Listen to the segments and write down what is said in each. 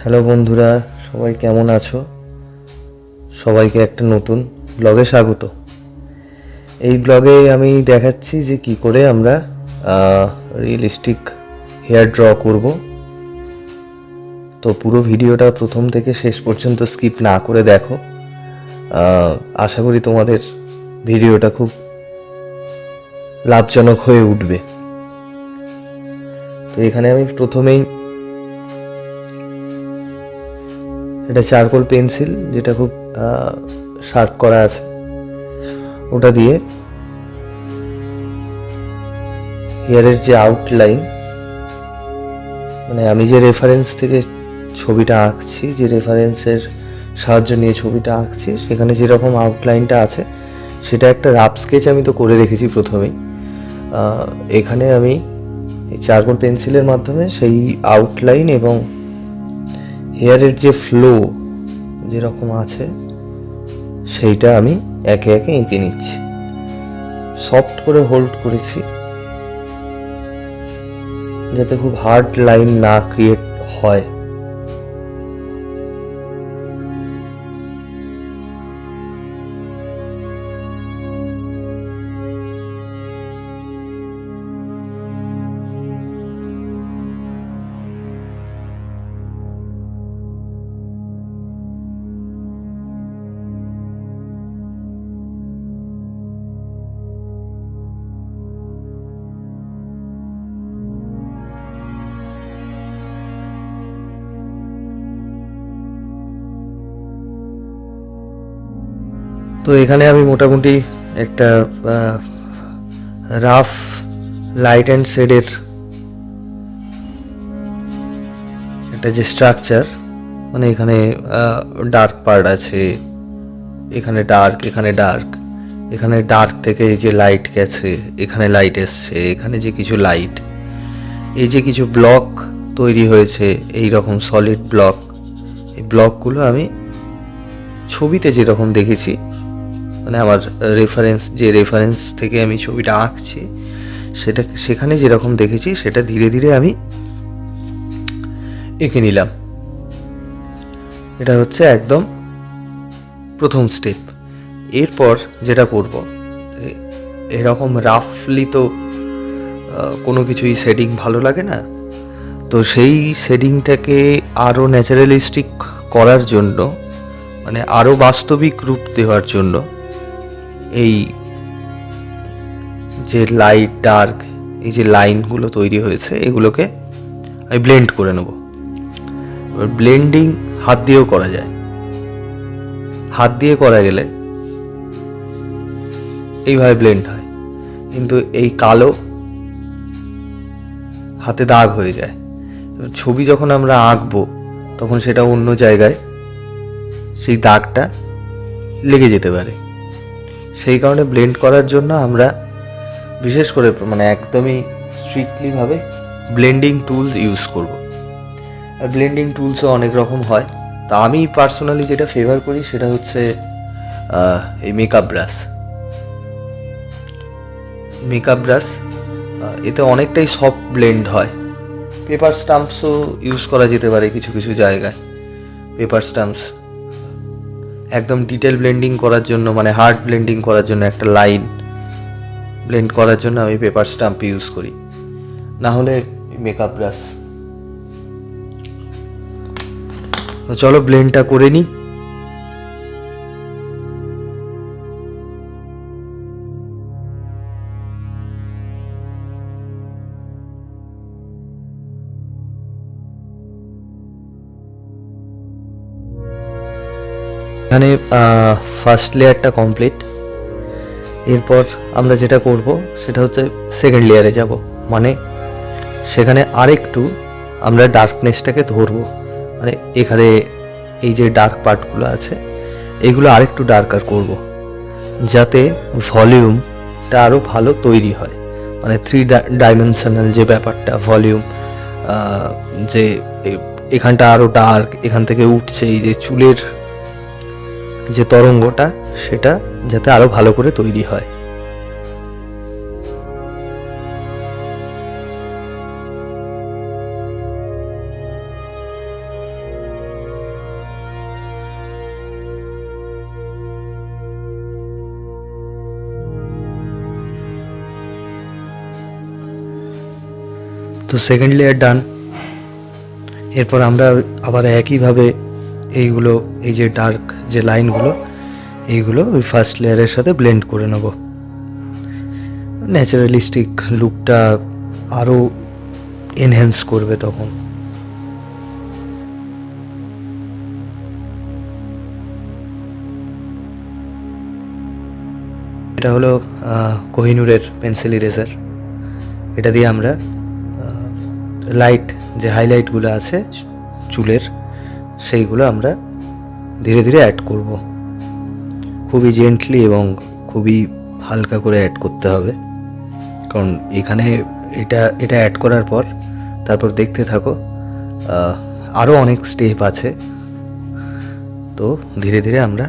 Hello বন্ধুরা, সবাই কেমন আছো? সবাইকে একটা নতুন ব্লগে স্বাগত। এই ব্লগে আমি দেখাচ্ছি যে কি করে আমরা রিয়েলিস্টিক হেয়ার ড্র করব। তো পুরো ভিডিওটা প্রথম থেকে শেষ পর্যন্ত স্কিপ না করে দেখো। আশা করি তোমাদের ভিডিওটা খুব লাভজনক হয়ে উঠবে। তো এখানে আমি প্রথমেই এটা চারকোল পেন্সিল, যেটা খুব শার্প করা আছে, ওটা দিয়ে হেয়ারের যে আউটলাইন, মানে আমি যে রেফারেন্স থেকে ছবিটা আঁকছি, যে রেফারেন্সের সাহায্য নিয়ে ছবিটা আঁকছি, সেখানে যেরকম আউটলাইনটা আছে সেটা একটা রাফ স্কেচ আমি তো করে রেখেছি প্রথমেই। এখানে আমি এই চারকোল পেন্সিলের মাধ্যমে সেই আউটলাইন এবং হেয়ারের যে ফ্লো যেরকম আছে সেইটা আমি একে একে এঁকে নিচ্ছি। সফট করে হোল্ড করেছি যাতে খুব হার্ড লাইন না ক্রিয়েট হয়। তো এখানে আমি মোটামুটি একটা রাফ লাইট অ্যান্ড শেডের একটা যে স্ট্রাকচার, মানে এখানে ডার্ক পার্ট আছে, এখানে ডার্ক, এখানে ডার্ক, এখানে ডার্ক থেকে এই যে লাইট গেছে, এখানে লাইট এসছে, এখানে যে কিছু লাইট, এই যে কিছু ব্লক তৈরি হয়েছে, এই রকম সলিড ব্লক, এই ব্লকগুলো আমি ছবিতে যেরকম দেখেছি, মানে আমার রেফারেন্স থেকে আমি ছবিটা আঁকছি, সেটা সেখানে যেরকম দেখেছি সেটা ধীরে ধীরে আমি এঁকে নিলাম। এটা হচ্ছে একদম প্রথম স্টেপ। এরপর যেটা করব, এরকম রাফলি তো কোনো কিছুই শেডিং ভালো লাগে না, তো সেই শেডিংটাকে আরও ন্যাচারালিস্টিক করার জন্য, মানে আরও বাস্তবিক রূপ দেওয়ার জন্য, এই যে লাইট ডার্ক, এই যে লাইনগুলো তৈরি হয়েছে, এগুলোকে আমি ব্লেন্ড করে নেব। এবার ব্লেন্ডিং হাত দিয়েও করা যায়। হাত দিয়ে করা গেলে এইভাবে ব্লেন্ড হয়, কিন্তু এই কালো হাতে দাগ হয়ে যায়। ছবি যখন আমরা আঁকবো তখন সেটা অন্য জায়গায় সেই দাগটা লেগে যেতে পারে। সেই কারণে ব্লেন্ড করার জন্য আমরা বিশেষ করে মানে একদমই স্ট্রিক্টলিভাবে ব্লেন্ডিং টুলস ইউজ করব। আর ব্লেন্ডিং টুলসও অনেক রকম হয়, তা আমি পার্সোনালি যেটা ফেভার করি সেটা হচ্ছে এই মেকআপ ব্রাশ। এতে অনেকটাই সফট ব্লেন্ড হয়। পেপার স্টাম্পসও ইউজ করা যেতে পারে কিছু কিছু জায়গায়। পেপার স্টাম্পস একদম ডিটেল ব্লেন্ডিং করার জন্য, মানে হার্ড ব্লেন্ডিং করার জন্য, একটা লাইন ব্লেন্ড করার জন্য আমি পেপার স্টাম্প ইউজ করি, না হলে মেকআপ ব্রাশ। তো চলো ব্লেন্ডটা করে নিই। এখানে ফার্স্ট লেয়ারটা কমপ্লিট। এরপর আমরা যেটা করব সেটা হচ্ছে সেকেন্ড লেয়ারে যাব, মানে সেখানে আরেকটু আমরা ডার্কনেসটাকে ধরবো। মানে এখানে এই যে ডার্ক পার্টগুলো আছে, এইগুলো আরেকটু ডার্কার করব, যাতে ভলিউমটা আরও ভালো তৈরি হয়। মানে 3 ডাইমেনশনাল যে ব্যাপারটা, ভলিউম, যে এখানটা আরও ডার্ক, এখান থেকে উঠছে এই যে চুলের যে তরঙ্গটা, সেটা যাতে আরো ভালো করে তৈরি হয়। তো সেকেন্ড লেয়ার ডান। এরপর আমরা আবার একইভাবে এইগুলো, এই যে ডার্ক যে লাইনগুলো, এইগুলো ওই ফার্স্ট লেয়ারের সাথে ব্লেন্ড করে নেব। ন্যাচারালিস্টিক লুকটা আরও এনহ্যান্স করবে তখন। এটা হলো কোহিনুরের পেন্সিল ইরেজার। এটা দিয়ে আমরা লাইট যে হাইলাইটগুলো আছে চুলের, সেইগুলো আমরা ধীরে ধীরে অ্যাড করব। খুবই জেন্টলি এবং খুবই হালকা করে অ্যাড করতে হবে, কারণ এখানে এটা অ্যাড করার পর তারপর দেখতে থাকো, আরও অনেক স্টেপ আছে। তো ধীরে ধীরে আমরা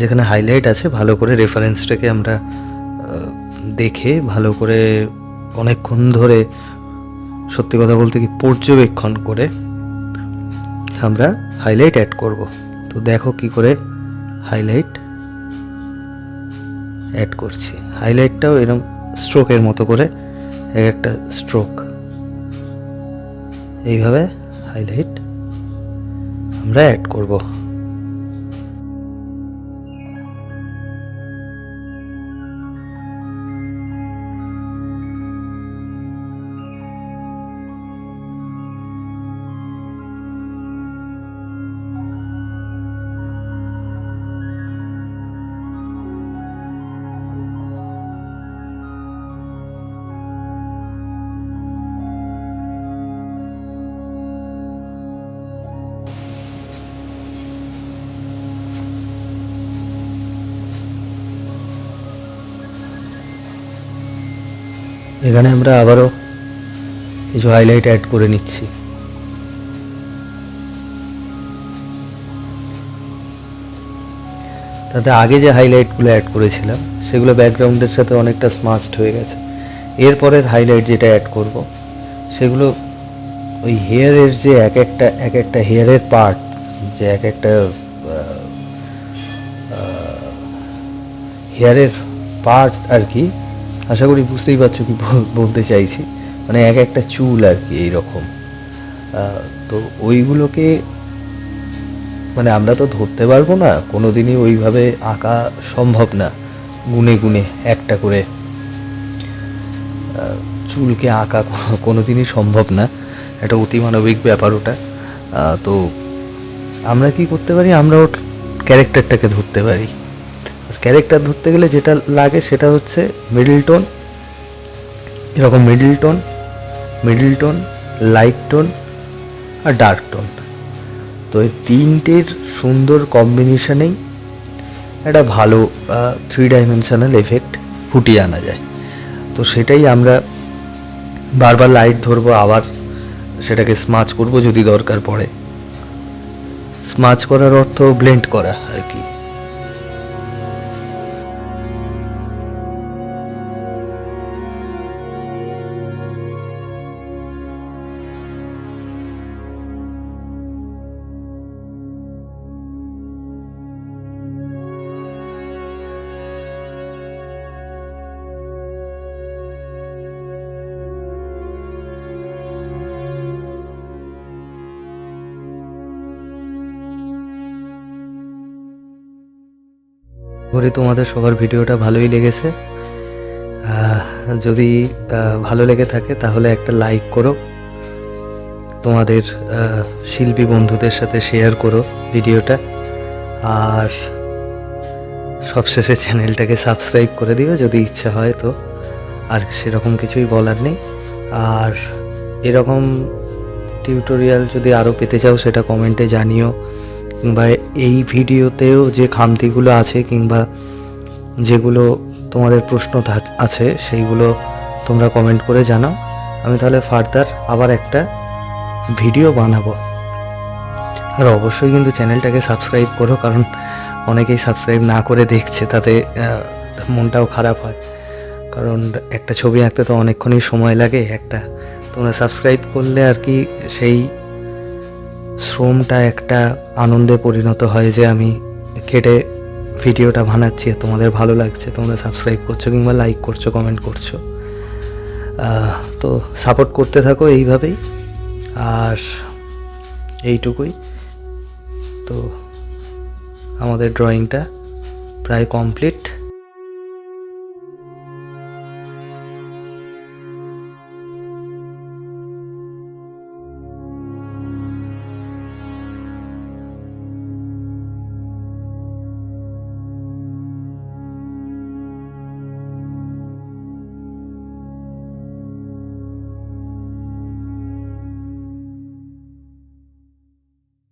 যেখানে হাইলাইট আছে ভালো করে রেফারেন্সটাকে আমরা দেখে ভালো করে অনেকক্ষণ ধরে, সত্যি কথা বলতে কি পর্যবেক্ষণ করে আমরা হাইলাইট অ্যাড করব। তো দেখো কি করে হাইলাইট অ্যাড করছি। হাইলাইটটাও এরকম স্ট্রোকের মতো করে এক একটা স্ট্রোক, এইভাবে হাইলাইট আমরা অ্যাড করব। এখানে আমরা আবারও কিছু হাইলাইট অ্যাড করে নিচ্ছি। তাতে আগে যে হাইলাইটগুলো অ্যাড করেছিলাম সেগুলো ব্যাকগ্রাউন্ডের সাথে অনেকটা স্মাচড হয়ে গেছে। এরপরের হাইলাইট যেটা অ্যাড করব সেগুলো ওই হেয়ারের যে এক একটা হেয়ারের পার্ট, যে এক একটা হেয়ারের পার্ট আর কি, আশা করি বুঝতেই পারছো কি বলতে চাইছি, মানে এক একটা চুল আর কি এইরকম। তো ওইগুলোকে মানে আমরা তো ধরতে পারবো না, কোনো দিনই ওইভাবে আঁকা সম্ভব না, গুনে গুনে একটা করে চুলকে আঁকা কোনো দিনই সম্ভব না, একটা অতিমানবিক ব্যাপার ওটা। তো আমরা কি করতে পারি, আমরা ওর ক্যারেক্টারটাকে ধরতে পারি। ক্যারেক্টার ধরতে গেলে যেটা লাগে সেটা হচ্ছে মিডল টোন, এরকম মিডল টোন, লাইট টোন আর ডার্ক টোন। তো এই তিনটের সুন্দর কম্বিনেশনেই একটা ভালো 3 ডাইমেনশনাল এফেক্ট ফুটিয়ে আনা যায়। তো সেটাই আমরা বারবার লাইট ধরবো, আবার সেটাকে স্মাচ করব যদি দরকার পড়ে। স্মাচ করার অর্থ ব্লেন্ড করা আর কি। করি তোমাদের সবার ভিডিওটা ভালোই লেগেছে। যদি ভালো লেগে থাকে তাহলে একটা লাইক করো, তোমাদের শিল্পী বন্ধুদের সাথে শেয়ার করো ভিডিওটা, আর সবশেষে চ্যানেলটাকে সাবস্ক্রাইব করে দিও যদি ইচ্ছা হয় তো। আর সেরকম কিছুই বলার নেই। আর এরকম টিউটোরিয়াল যদি আরও পেতে চাও সেটা কমেন্টে জানিও, কিংবা এই ভিডিওতেও যে খামতিগুলো আছে কিংবা যেগুলো তোমাদের প্রশ্ন আছে সেইগুলো তোমরা কমেন্ট করে জানাও। আমি তাহলে ফার্দার আবার একটা ভিডিও বানাবো। আর অবশ্যই কিন্তু চ্যানেলটাকে সাবস্ক্রাইব করো, কারণ অনেকেই সাবস্ক্রাইব না করে দেখছে, তাতে মনটাও খারাপ হয়। কারণ একটা ছবি আঁকতে তো অনেকক্ষণই সময় লাগে। তোমরা সাবস্ক্রাইব করলে আর কি সেই শ্রমটা একটা আনন্দে পরিণত হয় যে আমি খেটে ভিডিওটা বানাচ্ছি, তোমাদের ভালো লাগছে, তোমরা সাবস্ক্রাইব করছো কিংবা লাইক করছো, কমেন্ট করছো। তো সাপোর্ট করতে থাকো এইভাবেই, আর এইটুকুই। তো আমাদের ড্রয়িংটা প্রায় কমপ্লিট।